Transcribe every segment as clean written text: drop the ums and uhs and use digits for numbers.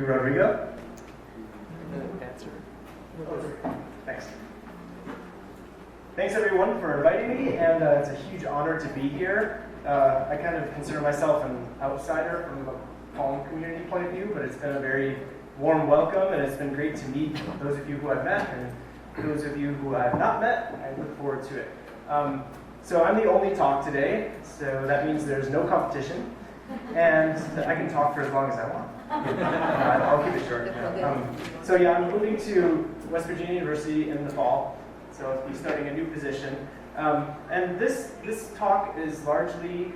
you, Rodrigo. Answer. Thanks. Thanks everyone for inviting me, and it's a huge honor to be here. I kind of consider myself an outsider from the Palm community point of view, but it's been a very warm welcome, and it's been great to meet those of you who I've met, and those of you who I've not met. I look forward to it. So I'm the only talk today, so that means there's no competition, and I can talk for as long as I want. I'll keep it short. So yeah, I'm moving to West Virginia University in the fall, so I'll be starting a new position. And this talk is largely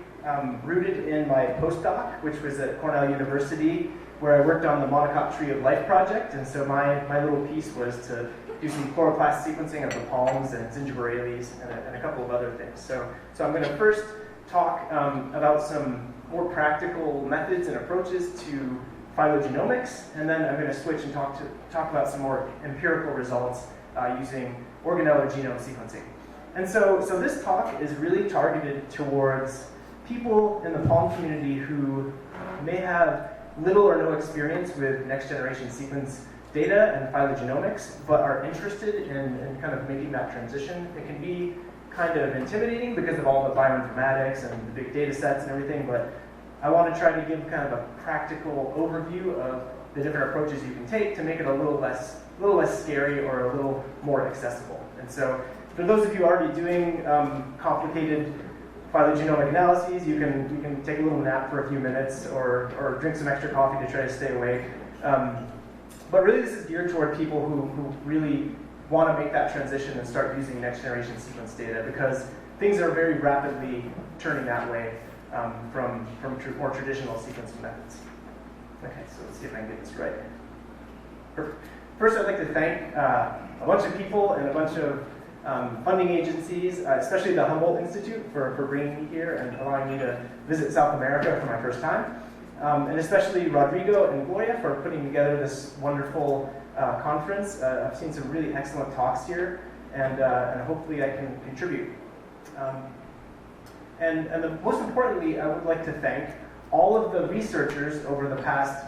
rooted in my postdoc, which was at Cornell University, where I worked on the monocot Tree of Life project. And so my little piece was to do some chloroplast sequencing of the palms and zingiberales and a couple of other things. So I'm going to first talk about some more practical methods and approaches to phylogenomics, and then I'm going to switch and talk about some more empirical results using organellar genome sequencing. And so this talk is really targeted towards people in the Palm community who may have little or no experience with next-generation sequence data and phylogenomics, but are interested in kind of making that transition. It can be kind of intimidating because of all the bioinformatics and the big data sets and everything, but I want to try to give kind of a practical overview of the different approaches you can take to make it a little less scary or a little more accessible. And so for those of you already doing complicated phylogenomic analyses, you can take a little nap for a few minutes or drink some extra coffee to try to stay awake. But really this is geared toward people who really want to make that transition and start using next generation sequence data, because things are very rapidly turning that way from more traditional sequencing methods. Okay, so let's see if I can get this right. First, I'd like to thank a bunch of people and a bunch of funding agencies, especially the Humboldt Institute for bringing me here and allowing me to visit South America for my first time. And especially Rodrigo and Gloria for putting together this wonderful conference. I've seen some really excellent talks here, and hopefully I can contribute. And most importantly, I would like to thank all of the researchers over the past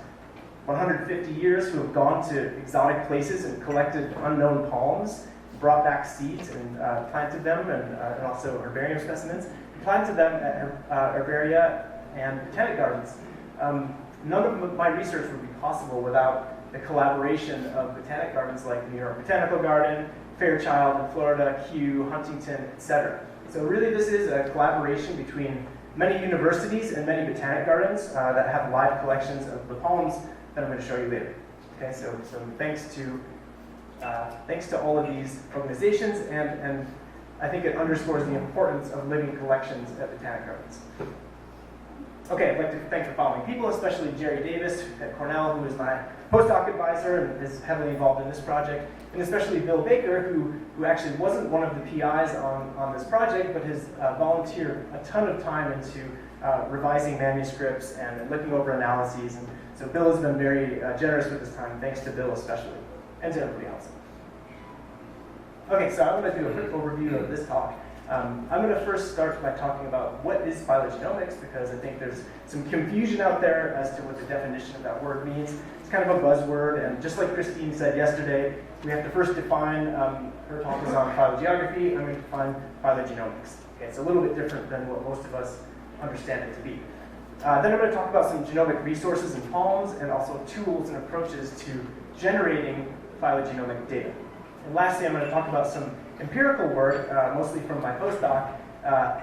150 years who have gone to exotic places and collected unknown palms, brought back seeds and planted them, and also herbarium specimens, planted them at herbaria and botanic gardens. None of my research would be possible without the collaboration of botanic gardens like the New York Botanical Garden, Fairchild in Florida, Kew, Huntington, etc. So really this is a collaboration between many universities and many botanic gardens that have live collections of the palms that I'm going to show you later. Okay, so thanks to all of these organizations, and I think it underscores the importance of living collections at botanic gardens. Okay, I'd like to thank the following people, especially Jerry Davis at Cornell, who is my postdoc advisor and is heavily involved in this project, and especially Bill Baker, who actually wasn't one of the PIs on this project, but has volunteered a ton of time into revising manuscripts and looking over analyses. And so Bill has been very generous with his time, thanks to Bill especially, and to everybody else. Okay, so I'm going to do a quick overview of this talk. I'm going to first start by talking about what is phylogenomics, because I think there's some confusion out there as to what the definition of that word means. It's kind of a buzzword, and just like Christine said yesterday, we have to first define, her talk was on phylogeography, I'm going to define phylogenomics. Okay, it's a little bit different than what most of us understand it to be. Then I'm going to talk about some genomic resources in palms, and also tools and approaches to generating phylogenomic data. And lastly, I'm going to talk about some empirical work, mostly from my postdoc,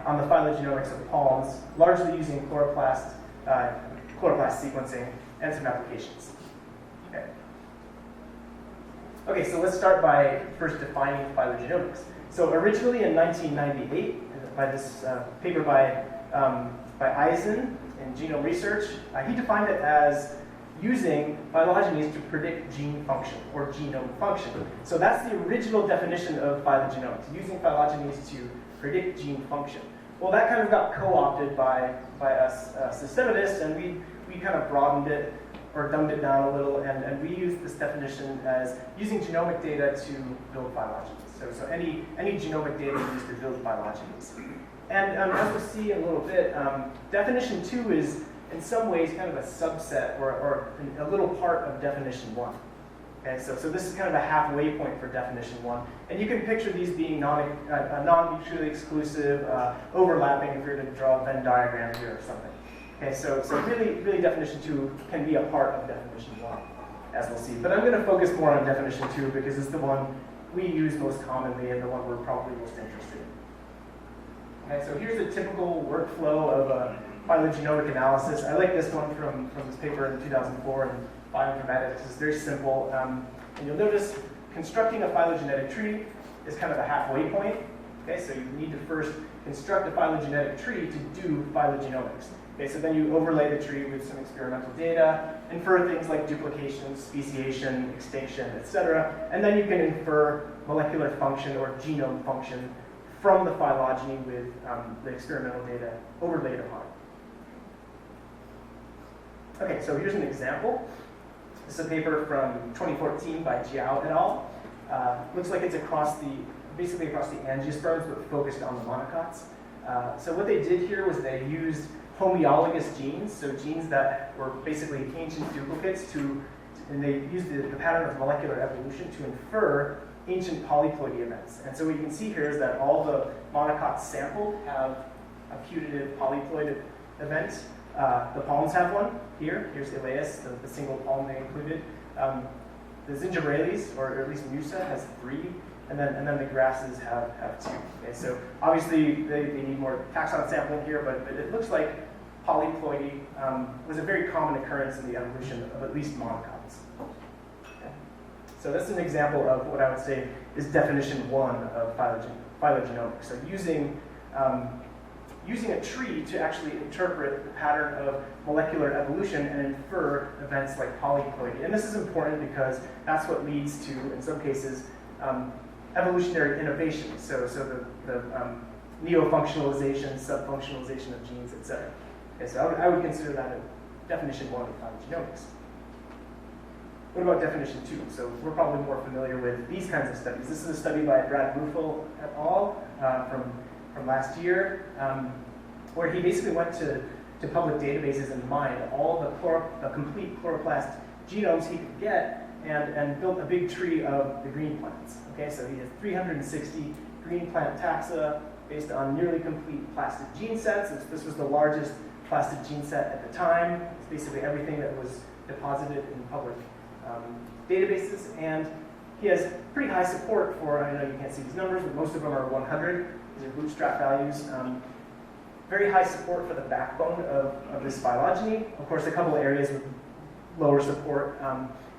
on the phylogenomics of palms, largely using chloroplast sequencing and some applications. Okay, so let's start by first defining phylogenomics. So originally in 1998, by this paper by Eisen in Genome Research, he defined it as using phylogenies to predict gene function or genome function. So that's the original definition of phylogenomics, using phylogenies to predict gene function. Well, that kind of got co-opted by us systematists, and we kind of broadened it or dumbed it down a little, and we used this definition as using genomic data to build phylogenies. So any genomic data used to build phylogenies. And as we'll see in a little bit, definition 2 is in some ways kind of a subset or a little part of definition 1. Okay, so this is kind of a halfway point for definition 1. And you can picture these being non-mutually exclusive, overlapping if you're to draw a Venn diagram here or something. Okay, so really definition 2 can be a part of definition 1, as we'll see. But I'm going to focus more on definition 2 because it's the one we use most commonly and the one we're probably most interested in. Okay, so here's a typical workflow of a phylogenomic analysis. I like this one from this paper in 2004 in bioinformatics. It's very simple. And you'll notice constructing a phylogenetic tree is kind of a halfway point. Okay, so you need to first construct a phylogenetic tree to do phylogenomics. Okay, so then you overlay the tree with some experimental data, infer things like duplication, speciation, extinction, etc. And then you can infer molecular function or genome function from the phylogeny with the experimental data overlaid upon it. Okay, so here's an example. This is a paper from 2014 by Jiao et al. Looks like it's basically across the angiosperms, but focused on the monocots. So what they did here was they used homeologous genes, so genes that were basically ancient duplicates, and they used the pattern of molecular evolution to infer ancient polyploidy events. And so what you can see here is that all the monocots sampled have a putative polyploid event. The palms have one here. Here's Elias, the single palm they included. The Zingiberales, or at least Musa, has 3, and then the grasses have 2. Okay, so obviously they need more taxon sampling here, but it looks like polyploidy was a very common occurrence in the evolution of at least monocots. Okay. So that's an example of what I would say is definition 1 of phylogenomics. So using a tree to actually interpret the pattern of molecular evolution and infer events like polyploidy. And this is important because that's what leads to, in some cases, evolutionary innovation. So the neo-functionalization, sub-functionalization of genes, etc. Okay, so I would consider that a definition 1 of phylogenomics. What about definition 2? So we're probably more familiar with these kinds of studies. This is a study by Brad Ruffel et al. From last year, where he basically went to public databases and mined all the complete chloroplast genomes he could get and built a big tree of the green plants. Okay, so he has 360 green plant taxa based on nearly complete plastid gene sets. This was the largest plastid gene set at the time. It's basically everything that was deposited in public databases, and he has pretty high support for, I know you can't see these numbers, but most of them are 100. These are bootstrap values. Very high support for the backbone of this phylogeny. Of course, a couple of areas with lower support.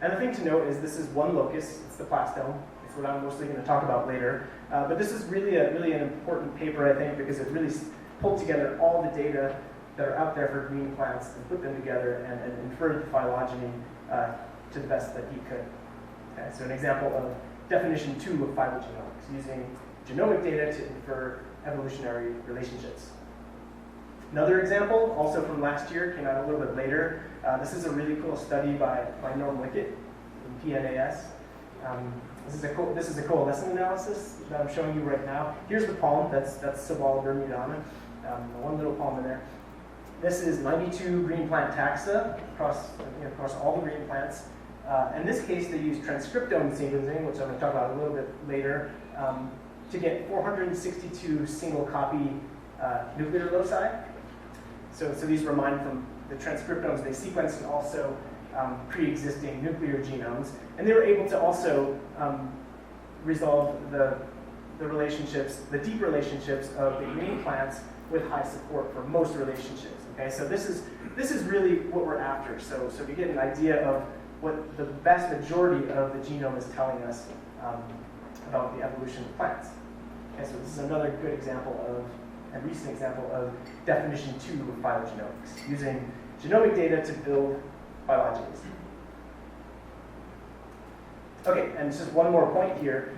And the thing to note is this is one locus, it's the plastome. It's what I'm mostly going to talk about later. But this is really an important paper, I think, because it really pulled together all the data that are out there for green plants and put them together and inferred the phylogeny to the best that he could. Okay, so an example of definition 2 of phylogenomics, using genomic data to infer evolutionary relationships. Another example, also from last year, came out a little bit later. This is a really cool study by Norm Lickett in PNAS. This is a coalescent analysis that I'm showing you right now. Here's the palm, that's Sabal bermudiana, the one little palm in there. This is 92 green plant taxa across all the green plants. In this case, they use transcriptome sequencing, which I'm going to talk about a little bit later, to get 462 single copy nuclear loci. So these were mined from the transcriptomes they sequenced and also pre-existing nuclear genomes. And they were able to also resolve the relationships, the deep relationships of the green plants with high support for most relationships. Okay, so this is really what we're after. So you get an idea of what the vast majority of the genome is telling us about the evolution of plants. Okay, so this is another good example of, a recent example of definition 2 of phylogenomics, using genomic data to build phylogenies. Okay, and just one more point here.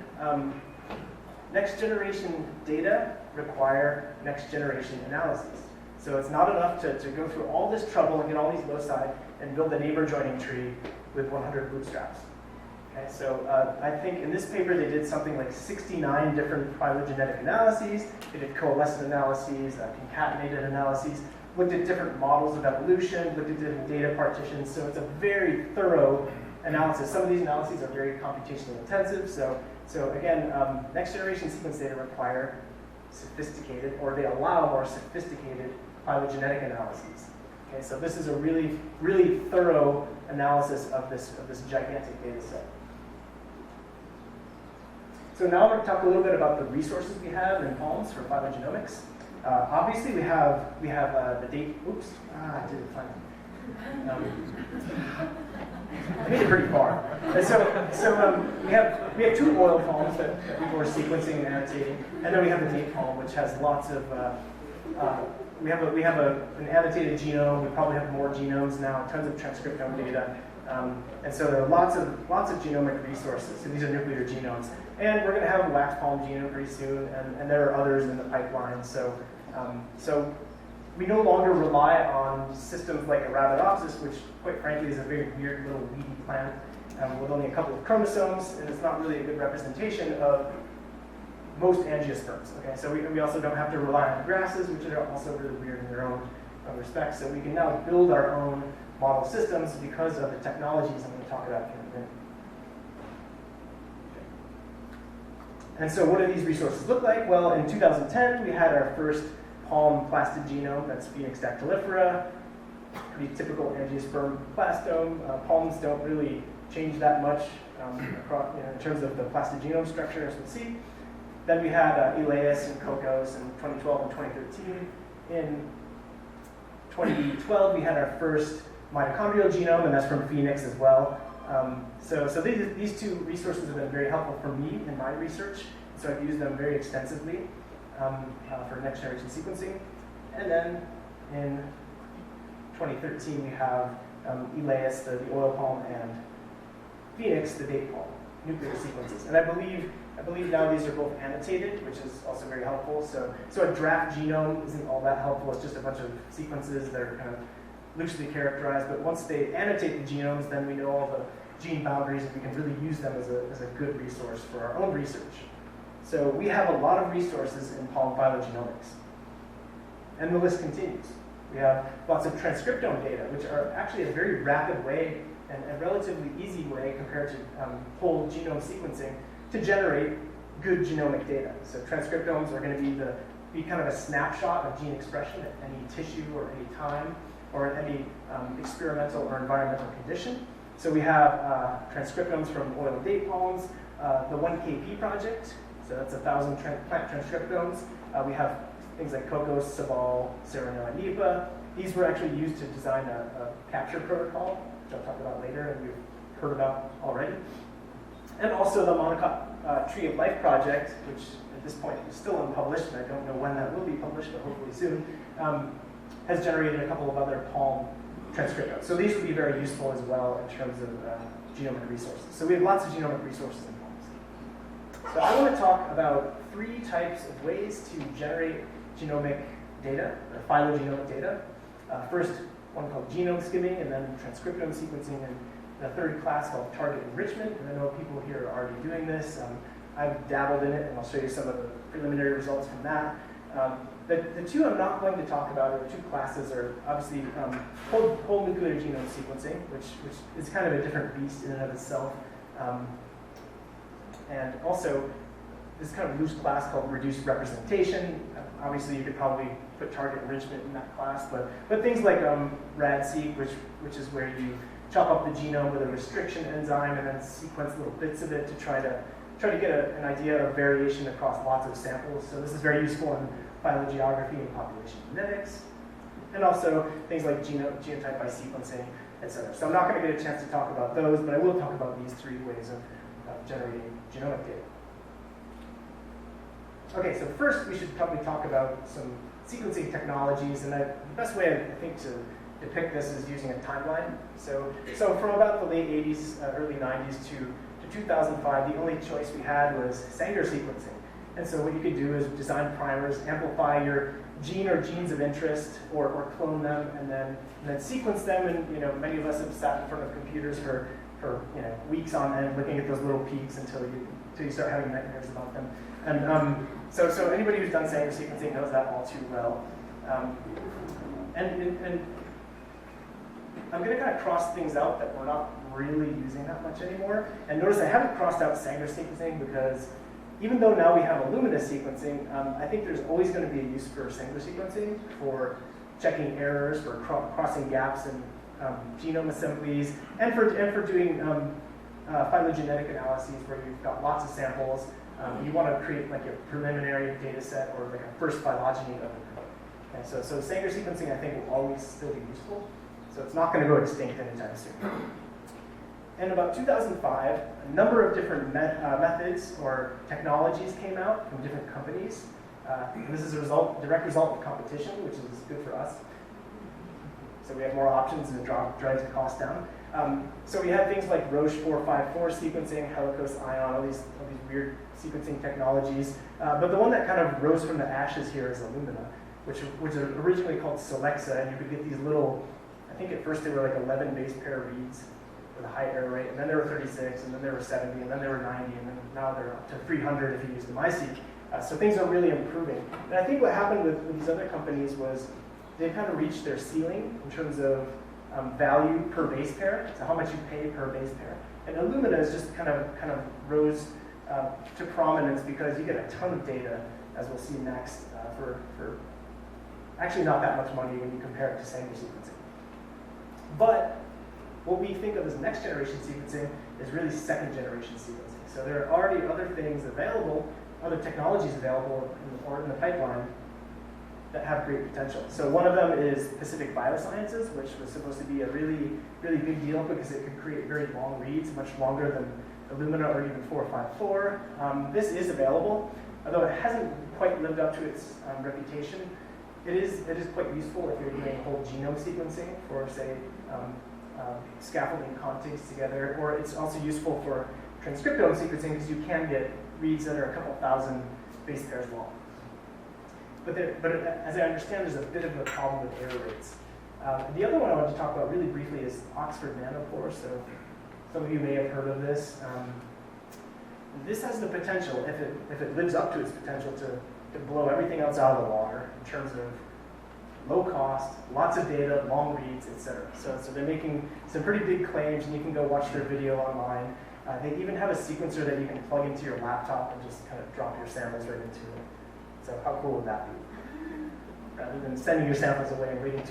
Next generation data require next generation analyses. So it's not enough to go through all this trouble and get all these loci and build a neighbor joining tree with 100 bootstraps. Okay, so I think in this paper they did something like 69 different phylogenetic analyses. They did coalescent analyses, concatenated analyses, looked at different models of evolution, looked at different data partitions, so it's a very thorough analysis. Some of these analyses are very computationally intensive, so again, next generation sequence data require sophisticated, or they allow more sophisticated phylogenetic analyses. Okay, so this is a really, really thorough analysis of this gigantic data set. So now we're going to talk a little bit about the resources we have in palms for phylogenomics. Obviously, we have the date. Oops, I did it finally. I made it pretty far. And so we have two oil palms that people are sequencing and annotating, and then we have the date palm, which has lots of. We have an annotated genome. We probably have more genomes now, tons of transcriptome data, and so there are lots of genomic resources. So these are nuclear genomes, and we're going to have a wax palm genome pretty soon, and there are others in the pipeline. So we no longer rely on systems like Arabidopsis, which, quite frankly, is a very weird little weedy plant with only a couple of chromosomes, and it's not really a good representation of most angiosperms. Okay, so we also don't have to rely on grasses, which are also really weird in their own respects. So we can now build our own model systems because of the technologies I'm going to talk about in a minute. Okay. And so what do these resources look like? Well, in 2010, we had our first palm plastid genome, that's Phoenix dactylifera, pretty typical angiosperm plastome. Palms don't really change that much across, in terms of the plastid genome structure, as we'll see. Then we had Elias and Cocos in 2012 and 2013. In 2012, we had our first mitochondrial genome, and that's from Phoenix as well. So these two resources have been very helpful for me in my research, so I've used them very extensively for next generation sequencing. And then in 2013, we have Elias, the oil palm, and Phoenix, the date palm, nuclear sequences. And I believe now these are both annotated, which is also very helpful. So a draft genome isn't all that helpful. It's just a bunch of sequences that are kind of loosely characterized. But once they annotate the genomes, then we know all the gene boundaries, and we can really use them as a good resource for our own research. So we have a lot of resources in palm phylogenomics. And the list continues. We have lots of transcriptome data, which are actually a very rapid way and a relatively easy way compared to whole genome sequencing to generate good genomic data. So transcriptomes are going to be kind of a snapshot of gene expression at any tissue or any time or at any experimental or environmental condition. So we have transcriptomes from oil and date palms, the 1KP project, so that's 1,000 plant transcriptomes. We have things like Cocos, Sabal, Serenella nipa. These were actually used to design a capture protocol, which I'll talk about later and you've heard about already. And also the Montenegro Tree of Life project, which at this point is still unpublished, and I don't know when that will be published, but hopefully soon, has generated a couple of other palm transcriptomes. So these would be very useful as well in terms of genomic resources. So we have lots of genomic resources in palms. So I want to talk about 3 types of ways to generate genomic data, or phylogenomic data. First, one called genome skimming, and then transcriptome sequencing, and the third class called target enrichment. And I know people here are already doing this. I've dabbled in it, and I'll show you some of the preliminary results from that. The 2 I'm not going to talk about, or the 2 classes, are obviously whole nuclear genome sequencing, which is kind of a different beast in and of itself. And also this kind of loose class called reduced representation. Obviously, you could probably put target enrichment in that class, but things like RAD-seq, which is where you chop up the genome with a restriction enzyme and then sequence little bits of it to try to get an idea of variation across lots of samples. So this is very useful in phylogeography and population genetics, and also things like genotype by sequencing, etc. So I'm not going to get a chance to talk about those, but I will talk about these 3 ways of generating genomic data. Okay, so first we should probably talk about some sequencing technologies, and the best way I think to depict this is using a timeline. So from about the late 80s, early 90s to 2005, the only choice we had was Sanger sequencing. And so what you could do is design primers, amplify your gene or genes of interest, or clone them, and then sequence them. And many of us have sat in front of computers for weeks on end, looking at those little peaks until you start having nightmares about them. And so anybody who's done Sanger sequencing knows that all too well. And I'm going to kind of cross things out that we're not really using that much anymore. And notice I haven't crossed out Sanger sequencing because even though now we have Illumina sequencing, I think there's always going to be a use for Sanger sequencing for checking errors, for crossing gaps in genome assemblies, and for doing phylogenetic analyses where you've got lots of samples. You want to create like a preliminary data set or like a first phylogeny of the group. Okay, so Sanger sequencing I think will always still be useful. So it's not going to go extinct anytime soon. In about 2005, a number of different methods or technologies came out from different companies. And this is a direct result of competition, which is good for us. So we have more options and it drives the cost down. So we have things like Roche 454 sequencing, helicose ion, all these weird sequencing technologies. But the one that kind of rose from the ashes here is Illumina, which was originally called Solexa, and you could get these little, I think at first they were like 11 base pair reads with a high error rate, and then there were 36, and then there were 70, and then there were 90, and then now they're up to 300 if you use the MySeq. So things are really improving. And I think what happened with these other companies was they kind of reached their ceiling in terms of value per base pair, so how much you pay per base pair. And Illumina is just kind of rose to prominence because you get a ton of data, as we'll see next, for actually not that much money when you compare it to Sanger sequencing. But what we think of as next generation sequencing is really second generation sequencing. So there are already other things available, other technologies available in the pipeline that have great potential. So one of them is Pacific Biosciences, which was supposed to be a really, really big deal because it could create very long reads, much longer than Illumina or even 454. This is available, although it hasn't quite lived up to its reputation. It is quite useful if you're doing whole genome sequencing for, say, scaffolding contigs together, or it's also useful for transcriptome sequencing because you can get reads that are a couple thousand base pairs long. But as I understand, there's a bit of a problem with error rates. The other one I want to talk about really briefly is Oxford nanopore. So some of you may have heard of this. This has the potential, if it lives up to its potential, to blow everything else out of the water in terms of low cost, lots of data, long reads, etc. So they're making some pretty big claims, and you can go watch their video online. They even have a sequencer that you can plug into your laptop and just kind of drop your samples right into it. So how cool would that be? Rather than sending your samples away and waiting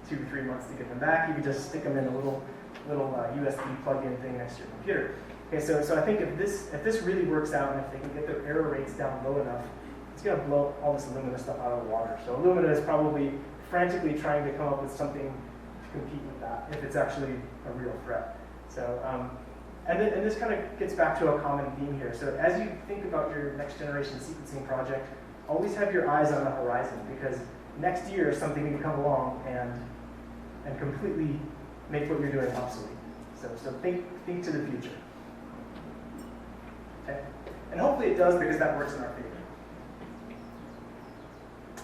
two or 3 months to get them back, you could just stick them in a little USB plug-in thing next to your computer. Okay, so I think if this really works out, and if they can get their error rates down low enough, it's going to blow all this Illumina stuff out of the water. So Illumina is probably frantically trying to come up with something to compete with that, if it's actually a real threat. So, and this kind of gets back to a common theme here. So as you think about your next generation sequencing project, always have your eyes on the horizon, because next year something can come along and completely make what you're doing obsolete. So think to the future. Okay? And hopefully it does, because that works in our favor.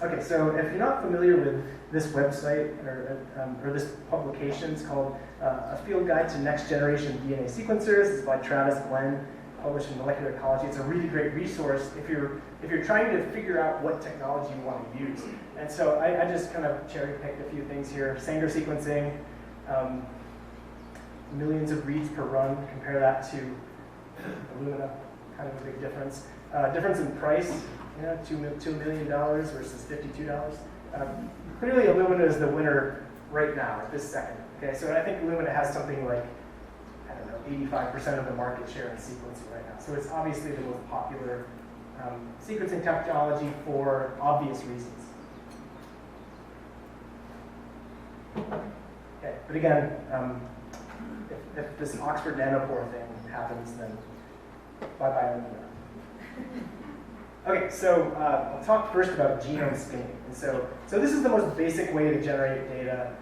Okay, so if you're not familiar with this website or this publication, it's called A Field Guide to Next Generation DNA Sequencers. It's by Travis Glenn, published in Molecular Ecology. It's a really great resource if you're trying to figure out what technology you want to use. And so I just kind of cherry-picked a few things here. Sanger sequencing, millions of reads per run. Compare that to Illumina, kind of a big difference. Difference in price, $2 million versus $52. Clearly Illumina is the winner right now, at this second. Okay, so I think Illumina has something like, 85% of the market share in sequencing right now. So it's obviously the most popular sequencing technology for obvious reasons. Okay, but again, if this Oxford nanopore thing happens, then bye-bye Illumina. Okay, so I'll talk first about genome skinning. And so this is the most basic way to generate data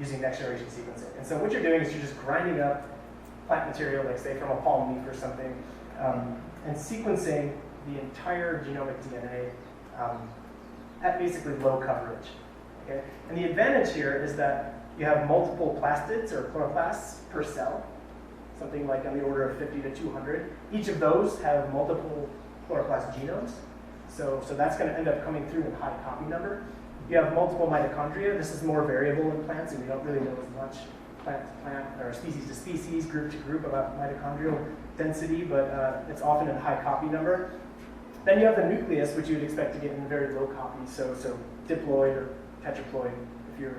using next-generation sequencing. And so what you're doing is you're just grinding up plant material, like say from a palm leaf or something, and sequencing the entire genomic DNA at basically low coverage. Okay? And the advantage here is that you have multiple plastids or chloroplasts per cell, something like on the order of 50 to 200. Each of those have multiple chloroplast genomes. So that's going to end up coming through in high copy number. You have multiple mitochondria. This is more variable in plants, and we don't really know as much plant to plant or species to species, group to group about mitochondrial density, but it's often in high copy number. Then you have the nucleus, which you would expect to get in very low copies, so diploid or tetraploid if you're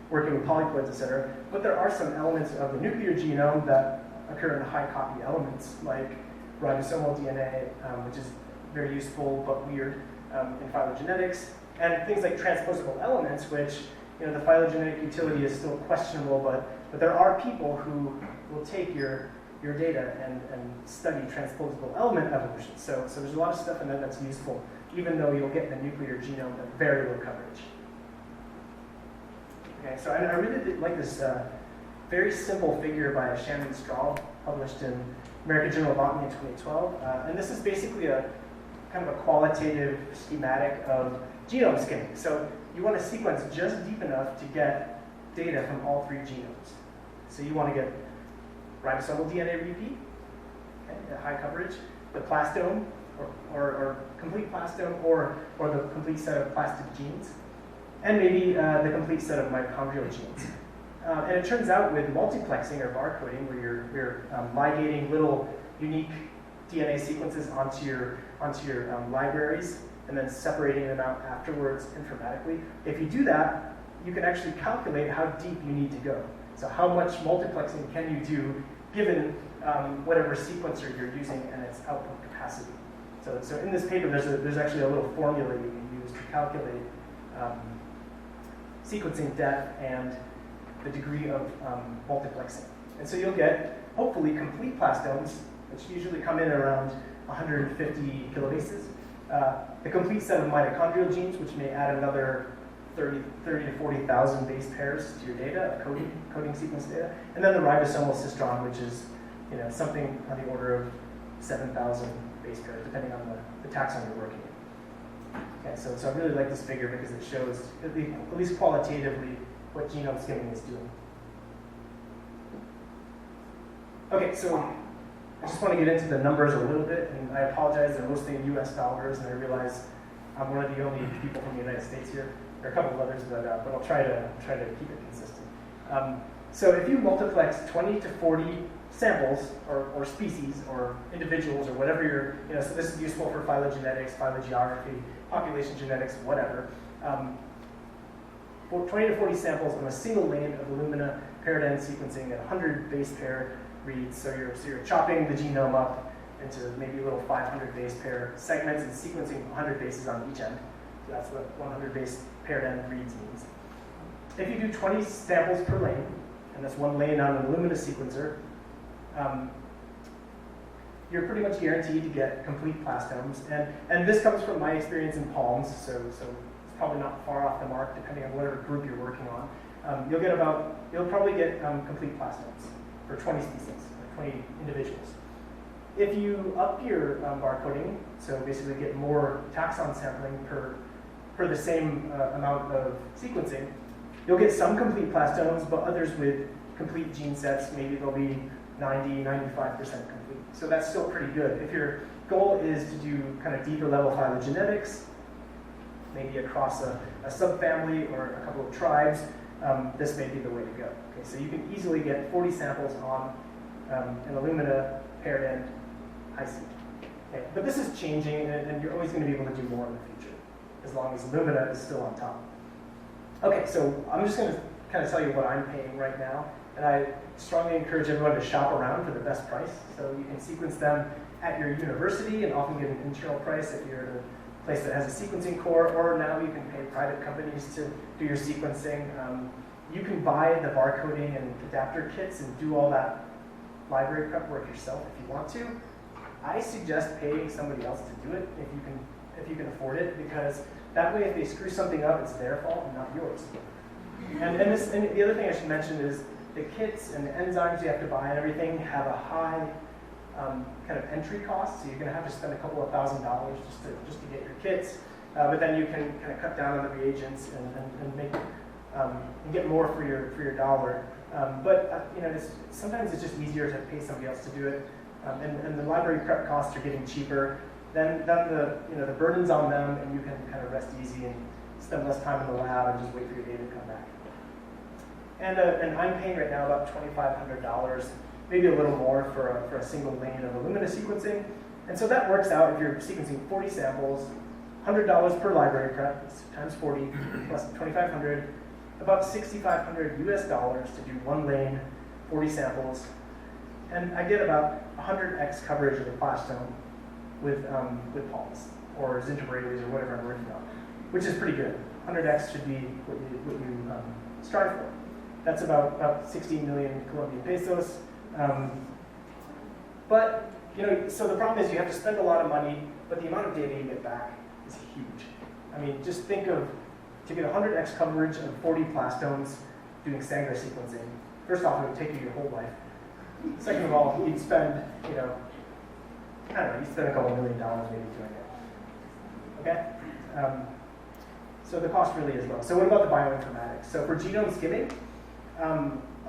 working with polyploids, etc. But there are some elements of the nuclear genome that occur in high copy elements, like ribosomal DNA, which is very useful but weird in phylogenetics, and things like transposable elements, which the phylogenetic utility is still questionable, but there are people who will take your data and study transposable element evolution. So there's a lot of stuff in there that's useful, even though you'll get the nuclear genome at very low coverage. Okay, so I really like this very simple figure by Shannon Straub, published in American Journal of Botany in 2012. And this is basically a kind of a qualitative schematic of genome skimming. So you want to sequence just deep enough to get data from all three genomes. So you want to get ribosomal DNA repeat, okay, at high coverage, the plastome, or complete plastome, or the complete set of plastic genes, and maybe the complete set of mitochondrial genes. And it turns out with multiplexing or barcoding, where you're ligating little unique DNA sequences onto your libraries and then separating them out afterwards informatically, if you do that, you can actually calculate how deep you need to go. So how much multiplexing can you do given whatever sequencer you're using and its output capacity? So in this paper, there's actually a little formula you can use to calculate sequencing depth and the degree of multiplexing. And so you'll get, hopefully, complete plastomes, which usually come in around 150 kilobases, the complete set of mitochondrial genes, which may add another 30 to 40,000 base pairs to your data, coding sequence data, and then the ribosomal cistron, which is something on the order of 7,000 base pairs, depending on the taxon you're working in. Okay, so I really like this figure because it shows, at least qualitatively, what genome skimming is doing. Okay, so I just want to get into the numbers a little bit, and I apologize, they're mostly in US dollars, and I realize I'm one of the only people from the United States here. There are a couple of others, but I'll try to keep it consistent. So if you multiplex 20 to 40 samples, or species, or individuals, or whatever so this is useful for phylogenetics, phylogeography, population genetics, whatever. 20 to 40 samples on a single lane of Illumina paired-end sequencing at 100 base pair reads. So you're chopping the genome up into maybe little 500 base pair segments and sequencing 100 bases on each end. So that's what 100 base paired-end reads means. If you do 20 samples per lane, and that's one lane on an Illumina sequencer, you're pretty much guaranteed to get complete plastomes. And this comes from my experience in palms, so it's probably not far off the mark, depending on whatever group you're working on. You'll probably get complete plastomes for 20 species, or 20 individuals. If you up your barcoding, so basically get more taxon sampling per the same amount of sequencing, you'll get some complete plastomes, but others with complete gene sets, maybe they'll be 90, 95% complete. So that's still pretty good. If your goal is to do kind of deeper level phylogenetics, maybe across a subfamily or a couple of tribes, this may be the way to go. Okay, so you can easily get 40 samples on an Illumina paired end high-seq. Okay, but this is changing, and you're always going to be able to do more in the future, as long as Illumina is still on top. Okay, so I'm just going to kind of tell you what I'm paying right now, and I strongly encourage everyone to shop around for the best price. So you can sequence them at your university and often get an internal price if you're at a place that has a sequencing core, or now you can pay private companies to do your sequencing. You can buy the barcoding and adapter kits and do all that library prep work yourself if you want to. I suggest paying somebody else to do it if you can afford it, because that way if they screw something up, it's their fault and not yours. And the other thing I should mention is the kits and the enzymes you have to buy and everything have a high kind of entry cost, so you're going to have to spend a couple of $1,000s just to get your kits. But then you can kind of cut down on the reagents and make and get more for your dollar. But sometimes it's just easier to pay somebody else to do it. And the library prep costs are getting cheaper. Then the burden's on them, and you can kind of rest easy and spend less time in the lab and just wait for your data to come back. And I'm paying right now about $2,500, maybe a little more for a single lane of Illumina sequencing. And so that works out if you're sequencing 40 samples, $100 per library prep, times 40, plus 2,500, about $6,500 US to do one lane, 40 samples. And I get about 100x coverage of the plastome with palms, or zinterbrates, or whatever I'm working on, which is pretty good. 100x should be what you strive for. That's about 16 million Colombian pesos. But, so the problem is you have to spend a lot of money, but the amount of data you get back is huge. I mean, just think of, to get 100x coverage of 40 plastomes doing Sanger sequencing, first off, it would take you your whole life. Second of all, you'd spend, I don't know, you'd spend a couple $1 million maybe doing it. Okay? So the cost really is low. So what about the bioinformatics? So for genome skimming,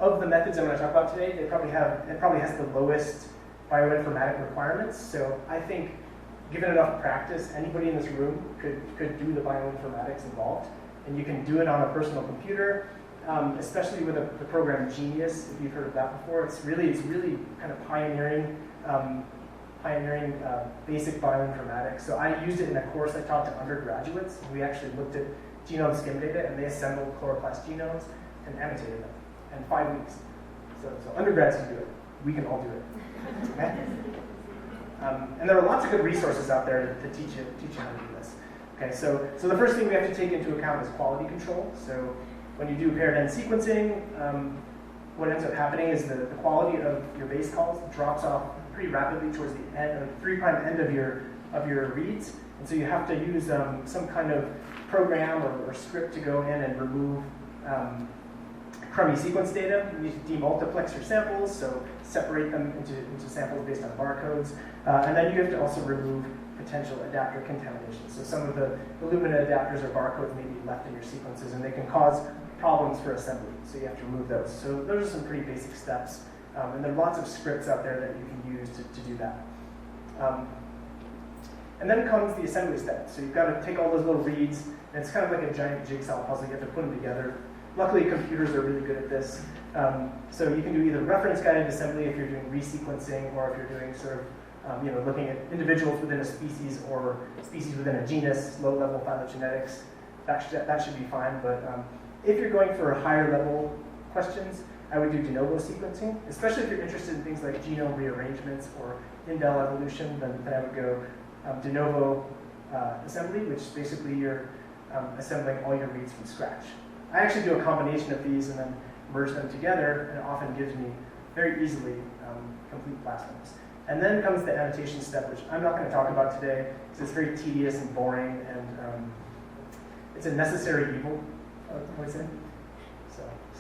of the methods I'm going to talk about today, it probably has the lowest bioinformatic requirements. So I think, given enough practice, anybody in this room could do the bioinformatics involved, and you can do it on a personal computer, especially with the program Genius, if you've heard of that before. It's really kind of pioneering basic bioinformatics. So I used it in a course I taught to undergraduates. We actually looked at genome skim data, and they assembled chloroplast genomes and annotated them in 5 weeks. So undergrads can do it. We can all do it. Okay? And there are lots of good resources out there to teach you how to do this. Okay, so the first thing we have to take into account is quality control. So when you do paired end sequencing, what ends up happening is the quality of your base calls drops off pretty rapidly towards the end, the 3' end of your reads. And so you have to use some kind of program or script to go in and remove crummy sequence data. You need to demultiplex your samples, so separate them into samples based on barcodes. And then you have to also remove potential adapter contamination. So some of the Illumina adapters or barcodes may be left in your sequences, and they can cause problems for assembly. So you have to remove those. So those are some pretty basic steps. And there are lots of scripts out there that you can use to do that. And then comes the assembly step. So you've got to take all those little reads, and it's kind of like a giant jigsaw puzzle. You have to put them together. Luckily, computers are really good at this. So you can do either reference-guided assembly if you're doing resequencing, or if you're doing sort of looking at individuals within a species or species within a genus, low-level phylogenetics. That should be fine. But if you're going for higher-level questions, I would do de novo sequencing, especially if you're interested in things like genome rearrangements or indel evolution. Then I would go de novo assembly, which basically you're assembling all your reads from scratch. I actually do a combination of these and then merge them together, and it often gives me very easily complete plastomes. And then comes the annotation step, which I'm not going to talk about today because it's very tedious and boring, and it's a necessary evil, I would say.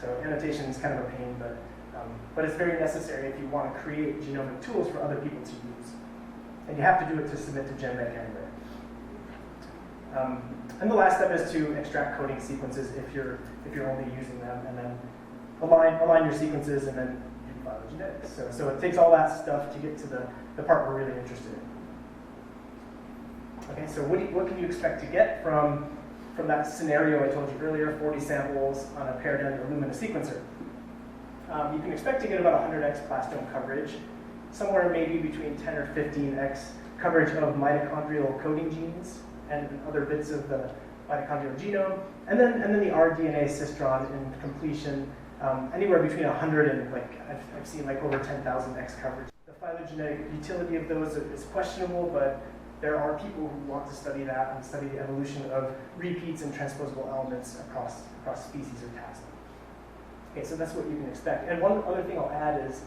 So annotation is kind of a pain, but it's very necessary if you want to create genomic tools for other people to use. And you have to do it to submit to GenBank anyway. And the last step is to extract coding sequences if you're only using them, and then align your sequences, and then do phylogenetics. So it takes all that stuff to get to the part we're really interested in. Okay, so what can you expect to get from that scenario I told you earlier, 40 samples on a paired end Illumina sequencer? You can expect to get about 100x plastome coverage, somewhere maybe between 10 or 15x coverage of mitochondrial coding genes and other bits of the mitochondrial genome, and then the rDNA cistron in completion, anywhere between 100 and I've seen over 10,000x coverage. The phylogenetic utility of those is questionable, but there are people who want to study that and study the evolution of repeats and transposable elements across species or taxa. Okay, so that's what you can expect. And one other thing I'll add is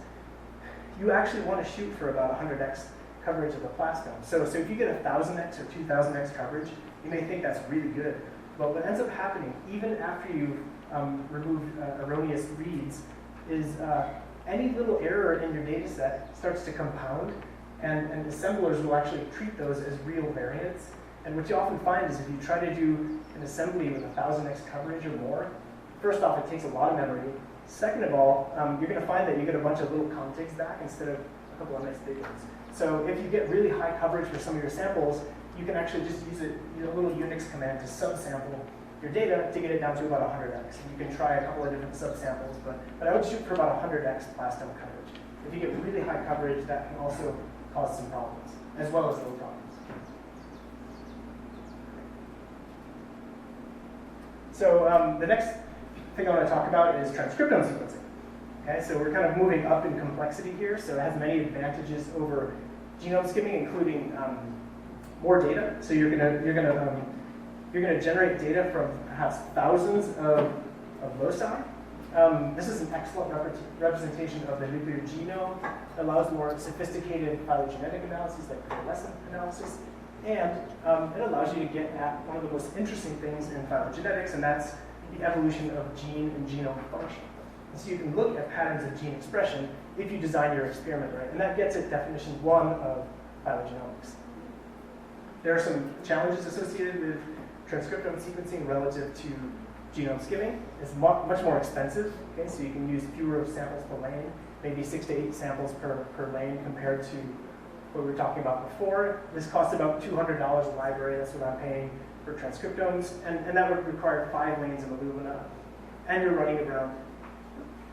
you actually want to shoot for about 100x coverage of the plastome. So if you get 1,000x or 2,000x coverage, you may think that's really good. But what ends up happening, even after you've removed erroneous reads, is any little error in your data set starts to compound, and assemblers will actually treat those as real variants. And what you often find is if you try to do an assembly with 1,000x coverage or more, first off, it takes a lot of memory. Second of all, you're going to find that you get a bunch of little contigs back instead of a couple of nice big ones. So if you get really high coverage for some of your samples, you can actually just use a little Unix command to subsample your data to get it down to about 100x. And you can try a couple of different subsamples, but I would shoot for about 100x blastome coverage. If you get really high coverage, that can also cause some problems, as well as low problems. So the next thing I want to talk about is transcriptome sequencing. Okay, so we're kind of moving up in complexity here, so it has many advantages over genome skimming, including more data. So you're gonna generate data from perhaps thousands of loci. This is an excellent representation of the nuclear genome. It allows more sophisticated phylogenetic analyses like coalescent analysis, and it allows you to get at one of the most interesting things in phylogenetics, and that's the evolution of gene and genome function. And so you can look at patterns of gene expression if you design your experiment right, and that gets at definition 1 of phylogenomics. There are some challenges associated with transcriptome sequencing relative to genome skimming. It's much more expensive, okay? So you can use fewer samples per lane, maybe 6 to 8 samples per lane compared to what we were talking about before. This costs about $200 a library, that's what I'm paying for transcriptomes, and that would require 5 lanes of Illumina, and you're running around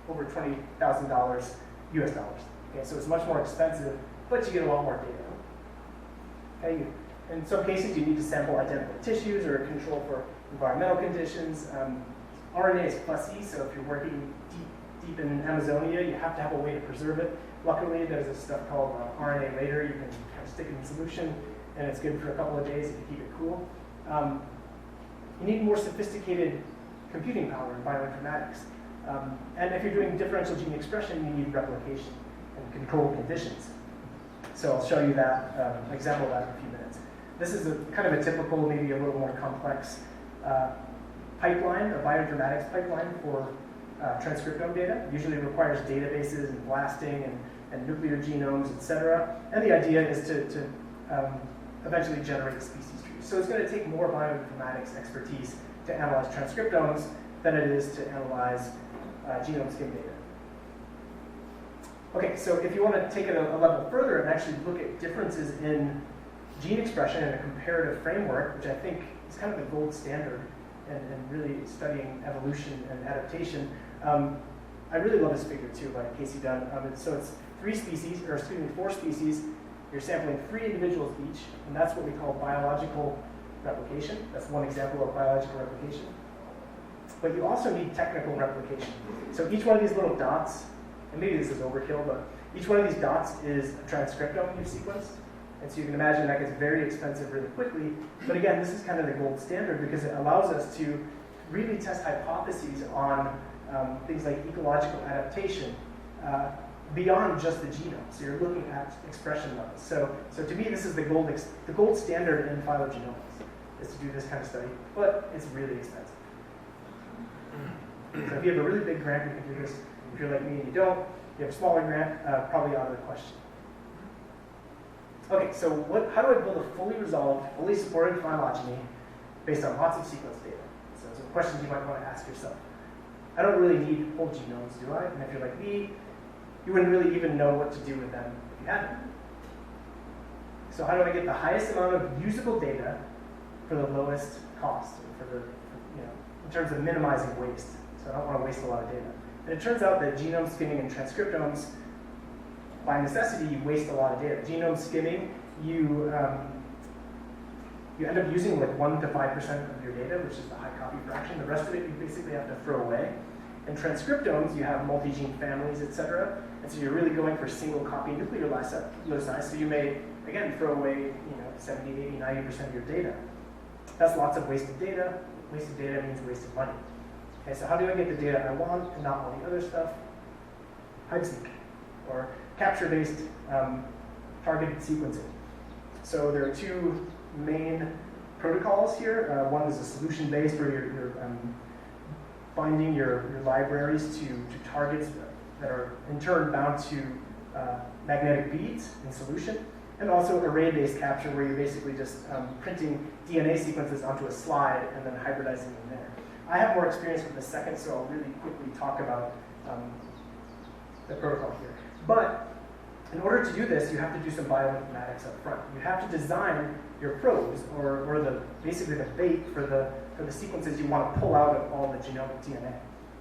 over $20,000 US dollars. Okay, so it's much more expensive, but you get a lot more data. Okay, in some cases, you need to sample identical tissues or control for environmental conditions. RNA is fussy, so if you're working deep in Amazonia, you have to have a way to preserve it. Luckily, there's this stuff called RNA later. You can kind of stick it in solution, and it's good for a couple of days if you keep it cool. You need more sophisticated computing power in bioinformatics. And if you're doing differential gene expression, you need replication and controlled conditions. So I'll show you that example of that in a few minutes. This is kind of a typical, maybe a little more complex pipeline, a bioinformatics pipeline for transcriptome data. It usually requires databases and blasting and nuclear genomes, et cetera. And the idea is to eventually generate species trees. So it's going to take more bioinformatics expertise to analyze transcriptomes than it is to analyze genome skim data. Okay, so if you want to take it a level further and actually look at differences in gene expression in a comparative framework, which I think is kind of the gold standard in really studying evolution and adaptation, I really love this figure too by Casey Dunn. So it's 4 species. You're sampling 3 individuals each, and that's what we call biological replication. That's one example of biological replication. But you also need technical replication. So each one of these little dots, and maybe this is overkill, but each one of these dots is a transcriptome you've sequenced. And so you can imagine that gets very expensive really quickly. But again, this is kind of the gold standard because it allows us to really test hypotheses on things like ecological adaptation beyond just the genome. So you're looking at expression levels. So to me, this is the gold standard in phylogenomics, is to do this kind of study, but it's really expensive. So if you have a really big grant, you can do this. If you're like me and you don't, you have a smaller grant, probably out of the question. Okay, so how do I build a fully resolved, fully supported phylogeny based on lots of sequence data? So some questions you might want to ask yourself. I don't really need whole genomes, do I? And if you're like me, you wouldn't really even know what to do with them if you had them. So how do I get the highest amount of usable data for the lowest cost, in terms of minimizing waste? So I don't want to waste a lot of data. And it turns out that genome skimming and transcriptomes, by necessity, you waste a lot of data. Genome skimming, you end up using like 1 to 5% of your data, which is the high copy fraction. The rest of it you basically have to throw away. In transcriptomes, you have multi-gene families, et cetera, and so you're really going for single copy nuclear loci, so you may, again, throw away 70, 80, 90% of your data. That's lots of wasted data. Wasted data means wasted money. Okay, so how do I get the data I want and not all the other stuff? Hide-seq, or capture-based targeted sequencing. So there are 2 main protocols here. One is a solution-based, where you're binding your libraries to targets that are in turn bound to magnetic beads in solution, and also array-based capture, where you're basically just printing DNA sequences onto a slide and then hybridizing them there. I have more experience with the second, so I'll really quickly talk about the protocol here. But in order to do this, you have to do some bioinformatics up front. You have to design your probes, or basically the bait for the for the sequences you want to pull out of all the genomic DNA.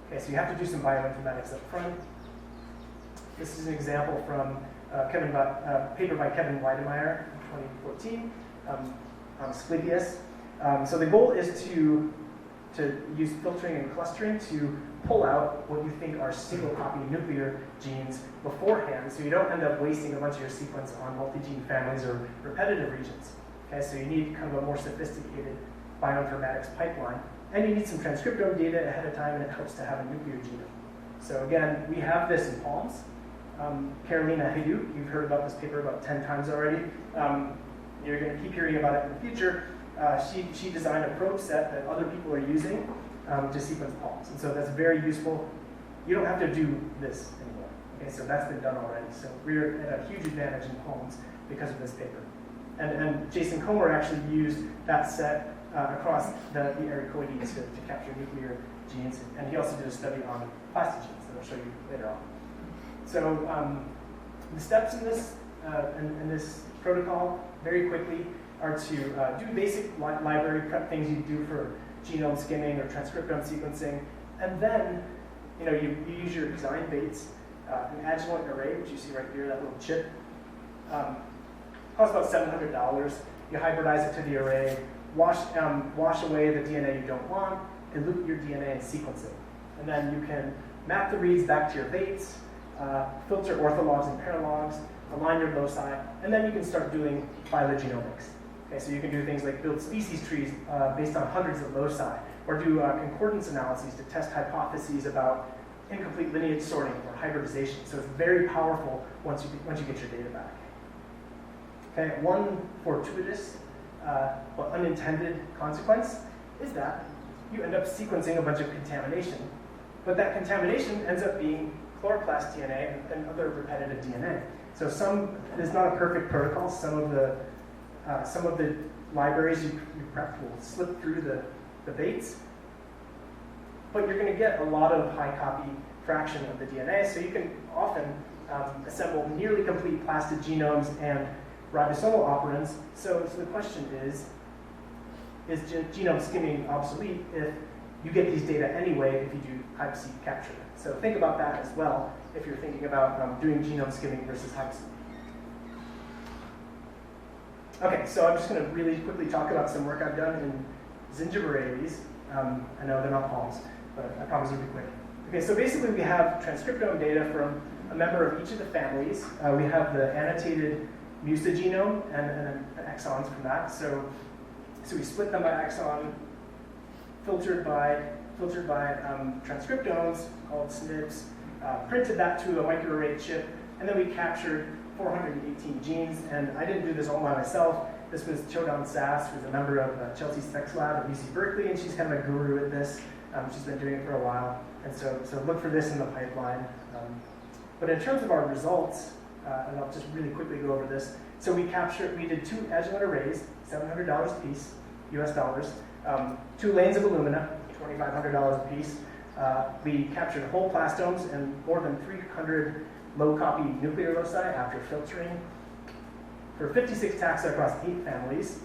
Okay, so you have to do some bioinformatics up front. This is an example from paper by Kevin Weidemeyer in 2014 on Asclepius. So the goal is to use filtering and clustering to pull out what you think are single copy nuclear genes beforehand, so you don't end up wasting a bunch of your sequence on multi-gene families or repetitive regions. Okay, so you need kind of a more sophisticated bioinformatics pipeline, and you need some transcriptome data ahead of time, and it helps to have a nuclear genome. So again, we have this in palms. Carolina Hayuk, you've heard about this paper about 10 times already. You're going to keep hearing about it in the future. She designed a probe set that other people are using to sequence palms. And so that's very useful. You don't have to do this anymore. Okay, so that's been done already. So we're at a huge advantage in palms because of this paper. And Jason Comer actually used that set across the Ericoides to capture nuclear genes. And he also did a study on plastogenes that I'll show you later on. So the steps in this protocol, very quickly, are to do basic library prep things you do for genome skimming or transcriptome sequencing, and then you use your design baits, an adjuvant array, which you see right here, that little chip, costs about $700. You hybridize it to the array, wash away the DNA you don't want, elute your DNA and sequence it, and then you can map the reads back to your baits, filter orthologs and paralogs, align your loci, and then you can start doing phylogenomics. Okay, so you can do things like build species trees based on hundreds of loci, or do concordance analyses to test hypotheses about incomplete lineage sorting or hybridization. So it's very powerful once you get your data back. Okay, one fortuitous but unintended consequence is that you end up sequencing a bunch of contamination, but that contamination ends up being chloroplast DNA and other repetitive DNA. So it's not a perfect protocol. Some of the libraries you prep will slip through the baits, but you're going to get a lot of high copy fraction of the DNA, so you can often assemble nearly complete plastid genomes and ribosomal operands. So the question is genome skimming obsolete if you get these data anyway if you do HiveSeq capture? So think about that as well if you're thinking about doing genome skimming versus HiveSeq. Okay, so I'm just going to really quickly talk about some work I've done in Zingiberales. I know they're not palms, but I promise it'll be quick. Okay, so basically we have transcriptome data from a member of each of the families. We have the annotated MUSA genome and exons from that. So we split them by exon, filtered by transcriptomes called SNPs, printed that to a microarray chip, and then we captured 418 genes. And I didn't do this all by myself. This was Chodan Sass, who's a member of Chelsea Specs Lab at UC Berkeley, and she's kind of a guru at this. She's been doing it for a while, and so look for this in the pipeline. But in terms of our results, and I'll just really quickly go over this. So we did 2 adjuvant arrays, $700 a piece, US dollars, 2 lanes of Illumina, $2,500 a piece. We captured whole plastomes and more than 300 low-copy nuclear loci after filtering. For 56 taxa across 8 families,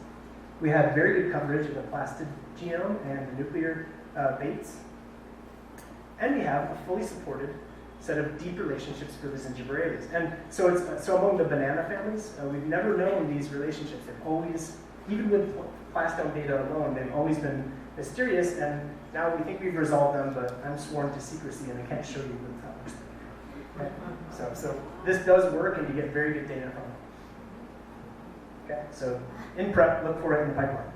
we had very good coverage of the plastid genome and the nuclear baits. And we have a fully supported set of deep relationships for the Zingiberales. And so among the banana families, we've never known these relationships. They've always, even with plastome data alone, they've always been mysterious, and now we think we've resolved them, but I'm sworn to secrecy and I can't show you without this. Okay? So this does work, and you get very good data from it. Okay, so in prep, look for it in the pipeline.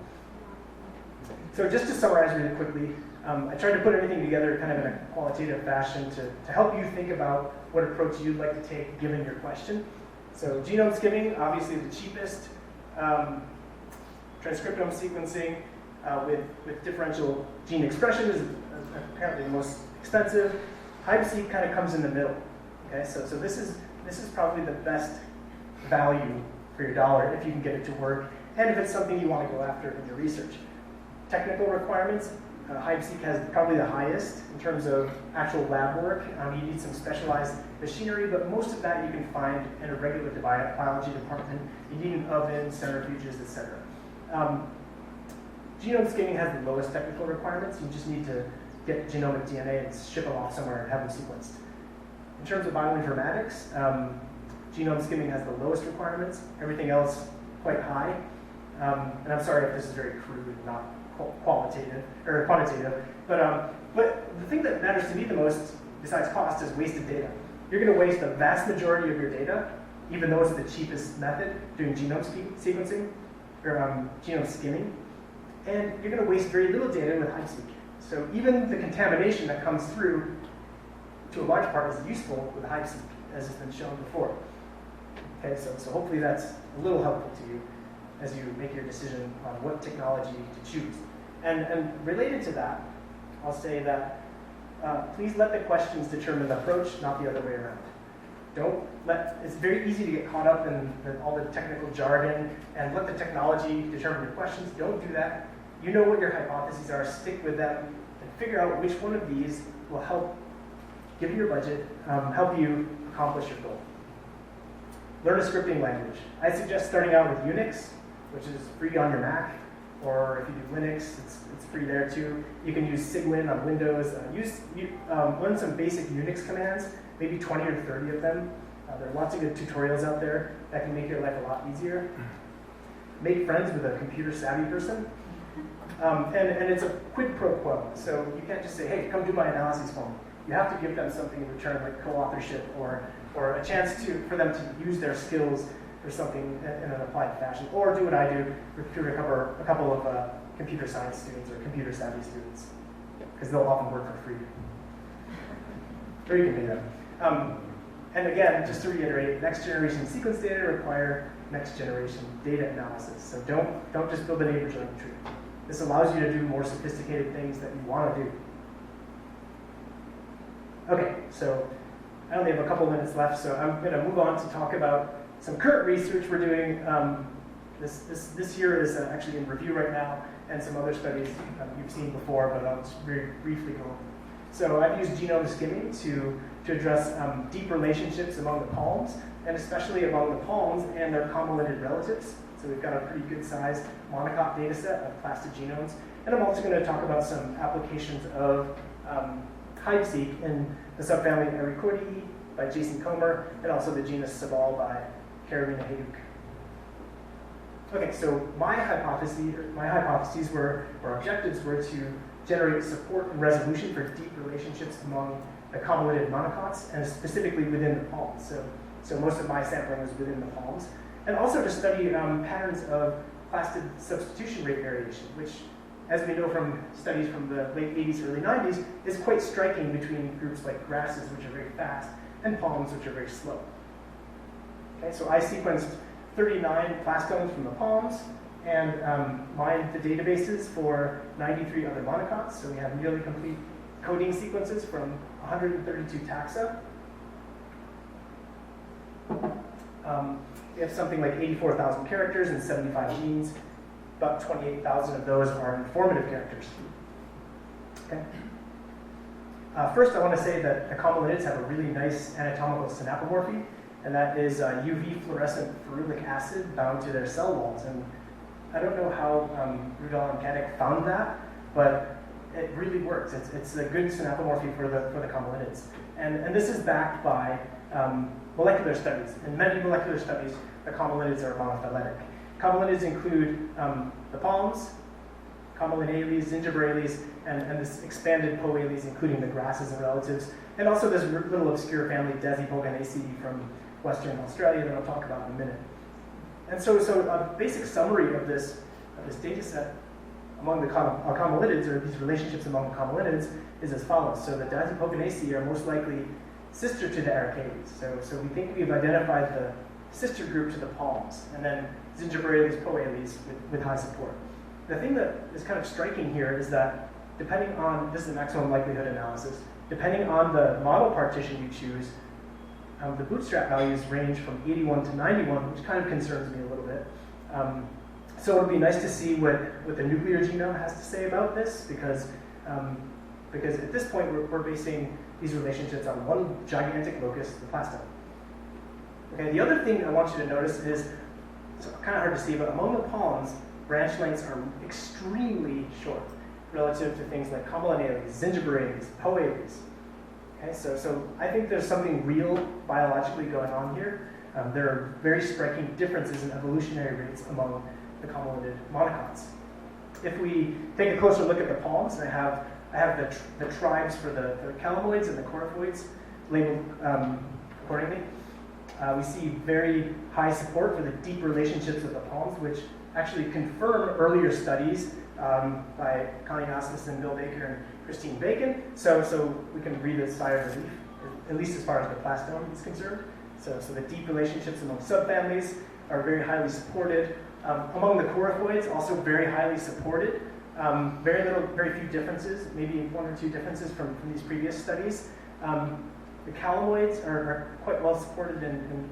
So just to summarize really quickly, I tried to put everything together kind of in a qualitative fashion to help you think about what approach you'd like to take given your question. So genome skimming, obviously the cheapest. Transcriptome sequencing with differential gene expression is apparently the most expensive. HiveSeq kind of comes in the middle. Okay, so this is probably the best value for your dollar if you can get it to work, and if it's something you want to go after in your research. Technical requirements, HiveSeq has probably the highest in terms of actual lab work. You need some specialized machinery, but most of that you can find in a regular biology department. You need an oven, centrifuges, etc. genome skimming has the lowest technical requirements. You just need to get genomic DNA and ship them off somewhere and have them sequenced. In terms of bioinformatics, genome skimming has the lowest requirements. Everything else quite high. And I'm sorry if this is very crude and not qualitative or quantitative, but the thing that matters to me the most, besides cost, is wasted data. You're going to waste the vast majority of your data, even though it's the cheapest method, doing genome sequencing or genome skimming, and you're going to waste very little data with HiveSeq. So even the contamination that comes through, to a large part, is useful with HiveSeq, as has been shown before. Okay, so hopefully that's a little helpful to you as you make your decision on what technology to choose. And related to that, I'll say that please let the questions determine the approach, not the other way around. It's very easy to get caught up in all the technical jargon and let the technology determine your questions. Don't do that. You know what your hypotheses are, stick with them, and figure out which one of these will help give you your budget, help you accomplish your goal. Learn a scripting language. I suggest starting out with Unix, which is free on your Mac, or if you do Linux, it's free there too. You can use Cygwin on Windows. Learn some basic Unix commands, maybe 20 or 30 of them. There are lots of good tutorials out there that can make your life a lot easier. Make friends with a computer-savvy person. And it's a quid pro quo. So you can't just say, hey, come do my analyses for me. You have to give them something in return, like co-authorship or a chance for them to use their skills for something in an applied fashion, or do what I do, recruit a couple of computer science students or computer savvy students, because they'll often work for free. Or you can pay them. And again, just to reiterate, next generation sequence data require next generation data analysis. So don't just build a neighbor joining tree. This allows you to do more sophisticated things that you want to do. Okay, so I only have a couple minutes left, so I'm going to move on to talk about some current research we're doing. This year is actually in review right now, and some other studies you've seen before, but I'll just very briefly go over. So I've used genome skimming to address deep relationships among the palms, and especially among the palms and their convoluted relatives. So we've got a pretty good sized monocot data set of plastid genomes. And I'm also going to talk about some applications of HiveSeq in the subfamily Ericoideae by Jason Comer, and also the genus Sabal by Karolina Hajduk. Okay, so my hypotheses or objectives were to generate support and resolution for deep relationships among the convoluted monocots, and specifically within the palms. So most of my sampling was within the palms. And also to study patterns of plastid substitution rate variation, which, as we know from studies from the late 80s, early 90s, is quite striking between groups like grasses, which are very fast, and palms, which are very slow. Okay, so I sequenced 39 plastomes from the palms and mined the databases for 93 other monocots. So we have nearly complete coding sequences from 132 taxa. We have something like 84,000 characters and 75 genes. About 28,000 of those are informative characters. Okay. First, I want to say that the convolutids have a really nice anatomical synapomorphy, and that is UV fluorescent ferulic acid bound to their cell walls. And I don't know how Rudolph and Caddick found that, but it really works. It's a good synapomorphy for the convolutids. And this is backed by molecular studies. In many molecular studies, the convolutids are monophyletic. Convolutids include the palms, Commelinales, Zingiberales, and this expanded Poales, including the grasses and relatives, and also this little obscure family, Desipoganaceae from Western Australia that I'll talk about in a minute. And so a basic summary of this data set among the convolutids, or these relationships among the convolutids, is as follows. So the Desipoganaceae are most likely sister to the Archaeales. So we think we've identified the sister group to the palms, and then Zingiberales, Poales with high support. The thing that is kind of striking here is that depending on, this is a maximum likelihood analysis, depending on the model partition you choose, the bootstrap values range from 81 to 91, which kind of concerns me a little bit. So it would be nice to see what the nuclear genome has to say about this, because at this point we're basing these relationships on one gigantic locus, the plastome. Okay, the other thing I want you to notice is, it's kind of hard to see, but among the palms, branch lengths are extremely short relative to things like Comelonales, Zingiberales, Poales. Okay, so I think there's something real biologically going on here. There are very striking differences in evolutionary rates among the comelonid monocots. If we take a closer look at the palms, I have the tribes for the calamoids and the coryphoids labeled accordingly. We see very high support for the deep relationships of the palms, which actually confirm earlier studies by Connie Asmus and Bill Baker and Christine Bacon. So we can breathe a sigh of relief, at least as far as the plastome is concerned. So the deep relationships among subfamilies are very highly supported. Among the coryphoids, also very highly supported. Very few differences, maybe one or two differences from these previous studies. The calamoids are quite well supported in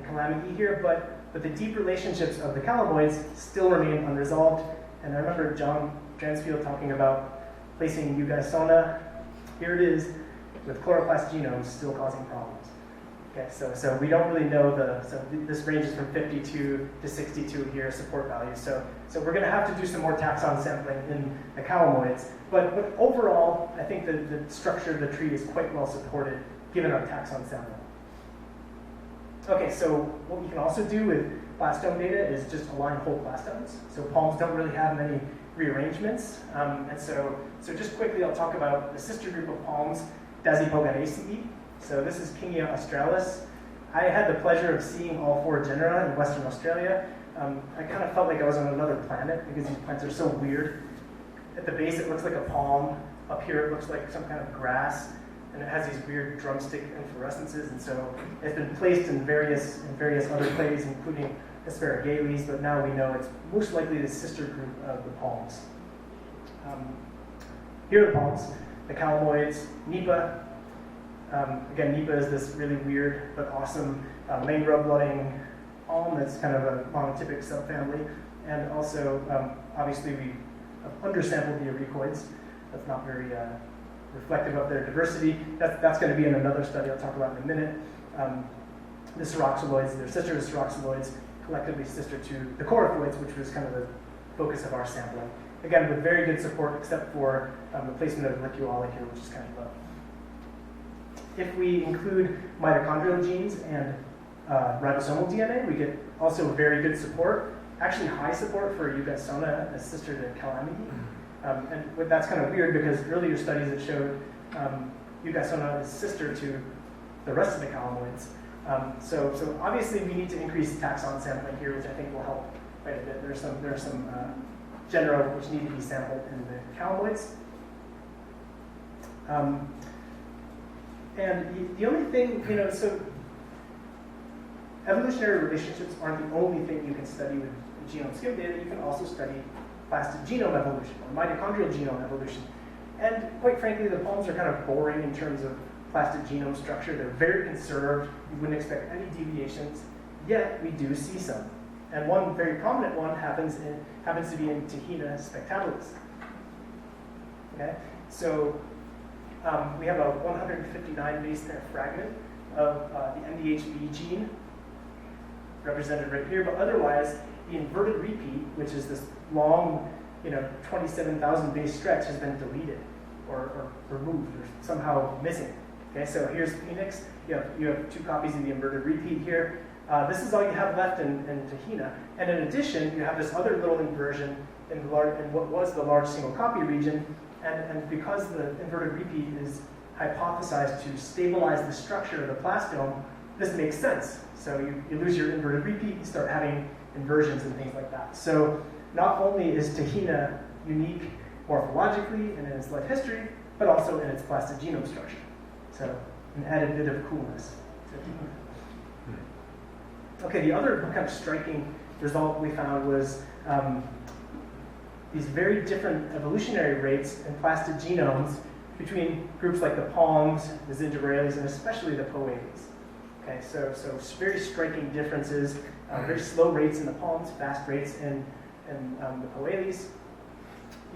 calamity here, but the deep relationships of the calamoids still remain unresolved. And I remember John Dransfield talking about placing Eugeisona, here it is, with chloroplast genomes still causing problems. Okay, so we don't really know this ranges from 52 to 62 here, support values. So we're going to have to do some more taxon sampling in the calamoids. But overall, I think the structure of the tree is quite well supported given our taxon sampling. Okay, so what we can also do with plastome data is just align whole plastomes. So palms don't really have many rearrangements. And so just quickly, I'll talk about the sister group of palms, Dasypoganaceae. So this is Quindío australis. I had the pleasure of seeing all four genera in Western Australia. I kind of felt like I was on another planet because these plants are so weird. At the base, it looks like a palm. Up here, it looks like some kind of grass, and it has these weird drumstick inflorescences. And so it's been placed in various other clades, including Asparagales, but now we know it's most likely the sister group of the palms. Here are the palms, the calamoids, Nipa. Again, Nipa is this really weird but awesome mangrove-loving palm that's kind of a monotypic subfamily. And also, obviously, we undersampled the ericoids. That's not very reflective of their diversity. That's going to be in another study I'll talk about in a minute. The ceroxyloids, they're sister to ceroxyloids, collectively sister to the coryphoids, which was kind of the focus of our sampling. Again, with very good support, except for the placement of licuola here, which is kind of low. If we include mitochondrial genes and ribosomal DNA, we get also very good support, actually high support for Eugeisona as sister to calamity. And that's kind of weird because earlier studies have showed Eugeisona is sister to the rest of the calamoids. So obviously we need to increase taxon sampling here, which I think will help quite a bit. There are some genera which need to be sampled in the calamoids. And the only thing, so evolutionary relationships aren't the only thing you can study with genome skim data. You can also study plastic genome evolution or mitochondrial genome evolution. And quite frankly, the palms are kind of boring in terms of plastic genome structure. They're very conserved. You wouldn't expect any deviations, yet we do see some. And one very prominent one happens to be in Tahina spectabilis. Okay, so we have a 159 base pair fragment of the NDHB gene represented right here, but otherwise the inverted repeat, which is this long, 27,000 base stretch, has been deleted or removed or somehow missing. Okay, so here's Phoenix. You have two copies of the inverted repeat here. This is all you have left in Tahina. And in addition, you have this other little inversion in what was the large single copy region. And because the inverted repeat is hypothesized to stabilize the structure of the plastome, this makes sense. So you lose your inverted repeat, you start having inversions and things like that. So not only is Tahina unique morphologically and in its life history, but also in its plastic genome structure. So an added bit of coolness. Okay, the other kind of striking result we found was these very different evolutionary rates in plastic genomes between groups like the palms, the Zingiberales, and especially the Poales. Okay, so very striking differences, very slow rates in the palms, fast rates in the Poales.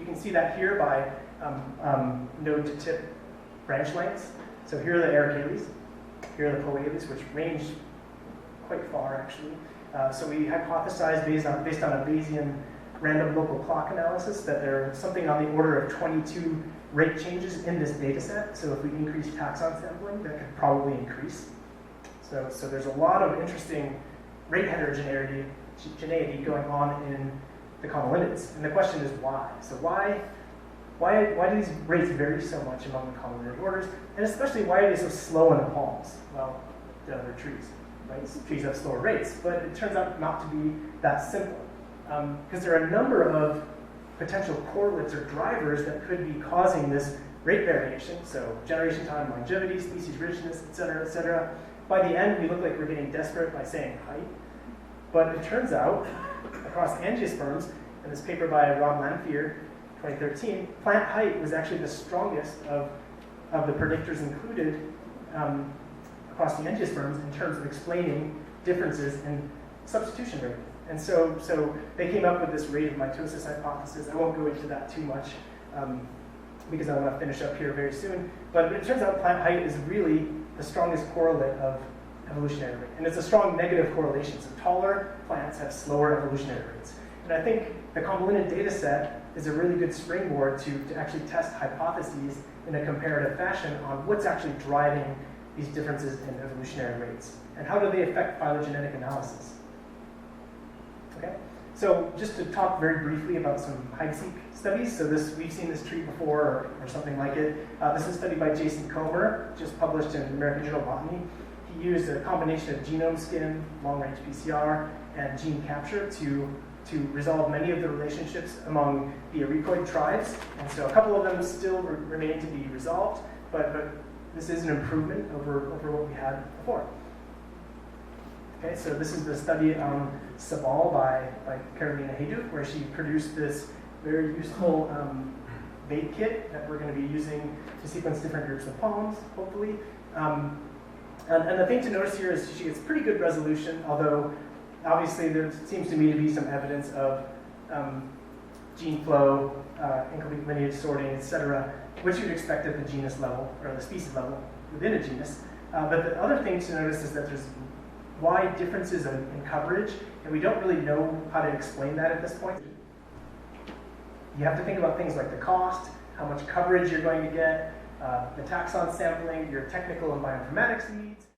You can see that here by node to tip branch lengths. So here are the Arachales, here are the Poales, which range quite far actually. So we hypothesized based on a Bayesian random local clock analysis that there are something on the order of 22 rate changes in this data set. So if we increase taxon sampling, that could probably increase. So there's a lot of interesting rate heterogeneity going on in the convolinids. And the question is why? So why do these rates vary so much among the convolidid orders? And especially, why are they so slow in the palms? Well, the other trees, right? Trees have slower rates, but it turns out not to be that simple. Because there are a number of potential correlates or drivers that could be causing this rate variation. So generation time, longevity, species richness, et cetera, et cetera. By the end, we look like we're getting desperate by saying height. But it turns out, across angiosperms, in this paper by Rob Lanphier, 2013, plant height was actually the strongest of the predictors included across the angiosperms in terms of explaining differences in substitution rate. And so they came up with this rate of mitosis hypothesis. I won't go into that too much because I want to finish up here very soon. But it turns out plant height is really the strongest correlate of evolutionary rate. And it's a strong negative correlation. So taller plants have slower evolutionary rates. And I think the convolidid data set is a really good springboard to actually test hypotheses in a comparative fashion on what's actually driving these differences in evolutionary rates. And how do they affect phylogenetic analysis? Okay, so just to talk very briefly about some height-seek studies. So we've seen this tree before or something like it. This is a study by Jason Comer, just published in American Journal of Botany. He used a combination of genome skin, long-range PCR, and gene capture to resolve many of the relationships among the Arecoid tribes. And so a couple of them still remain to be resolved, but this is an improvement over what we had before. Okay, so this is the study on Sabal by Carolina Hayduk, where she produced this very useful bait kit that we're going to be using to sequence different groups of palms, hopefully. And the thing to notice here is she gets pretty good resolution, although obviously there seems to me to be some evidence of gene flow, incomplete lineage sorting, etc., which you'd expect at the genus level, or the species level within a genus. But the other thing to notice is that there's wide differences in coverage, and we don't really know how to explain that at this point. You have to think about things like the cost, how much coverage you're going to get, the taxon sampling, your technical and bioinformatics needs.